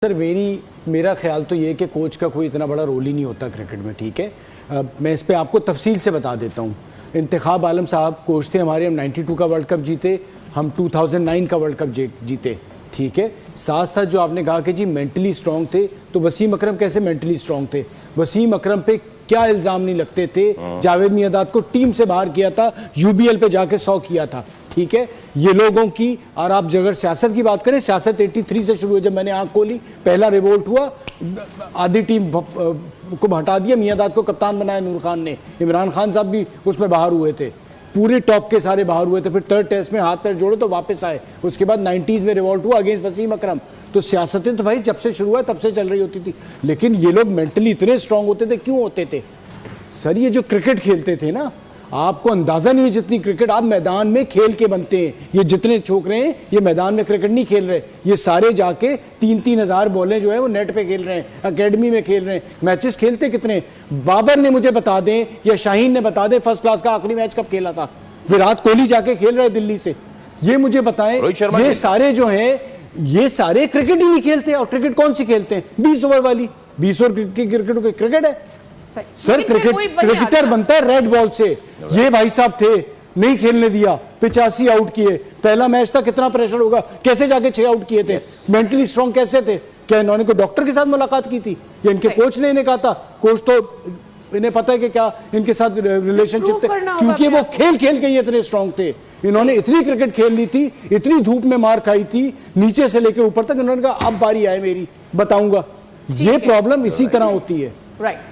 Sir मेरा ख्याल तो ये कि कोच का कोई इतना बड़ा रोल ही नहीं होता क्रिकेट में, ठीक है। मैं इस पे आपको तफसील से बता देता हूँ। इंतखाब आलम साहब कोच थे हमारे, हम 92 का वर्ल्ड कप जीते, हम 2009 का वर्ल्ड कप जीते, ठीक है। साथ साथ जो आपने कहा कि जी मेंटली स्ट्रॉन्ग थे, तो वसीम अकरम कैसे मेंटली स्ट्रॉन्ग थे? वसीम अकरम पे क्या इल्ज़ाम नहीं लगते थे? जावेद मियांदाद को टीम से बाहर किया था, यूबीएल पे जाके 100 किया था, ठीक है। ये लोगों की, और आप अगर सियासत की बात करें, सियासत 83 से शुरू हुई। जब मैंने आंख खोली पहला रिवोल्ट हुआ, आधी टीम को हटा दिया, मियांदाद को कप्तान बनाया नूर खान ने, इमरान खान साहब भी उसमें बाहर हुए थे, पूरे टॉप के सारे बाहर हुए थे। फिर थर्ड टेस्ट में हाथ पैर जोड़े तो वापस आए। उसके बाद 90s में रिवॉल्ट हुआ अगेंस्ट वसीम अकरम। तो सियासतें तो भाई जब से शुरू हुआ तब से चल रही होती थी, लेकिन ये लोग मेंटली इतने स्ट्रांग होते थे। क्यों होते थे सर? ये जो क्रिकेट खेलते थे ना, आपको अंदाजा नहीं है जितनी क्रिकेट आप मैदान में खेल के बनते हैं। ये जितने छोकरे हैं ये मैदान में क्रिकेट नहीं खेल रहे, ये सारे जाके 3-3 हज़ार बॉलें जो है वो नेट पे खेल रहे हैं, एकेडमी में खेल रहे हैं। मैचेस खेलते कितने? बाबर ने मुझे बता दें या शाहीन ने बता दें फर्स्ट क्लास का आखिरी मैच कब खेला था? विराट कोहली जाके खेल रहे दिल्ली से, ये मुझे बताएं। ये सारे जो हैं ये सारे क्रिकेट ही नहीं खेलते। और क्रिकेट कौन सी खेलते हैं? 20 ओवर वाली। 20 ओवर की क्रिकेट है सर। क्रिकेटर बनता है रेड बॉल से। ये भाई साहब थे, नहीं खेलने दिया, 85 आउट किए। पहला मैच था, कितना प्रेशर होगा, कैसे जाके 6 आउट किए थे? मेंटली स्ट्रांग कैसे थे? क्या इन्होंने कोई डॉक्टर के साथ मुलाकात की थी या इनके कोच ने इन्हें कहा था? कोच तो इन्हें पता है कि क्या इनके साथ रिलेशनशिप थे, क्योंकि वो खेल खेल के ये इतने स्ट्रांग थे। इन्होंने इतनी क्रिकेट खेल ली थी, इतनी धूप में मार खाई थी, नीचे से लेके ऊपर तक। इन्होंने कहा अब बारी आए मेरी, बताऊंगा। ये प्रॉब्लम इसी तरह होती है। राइट।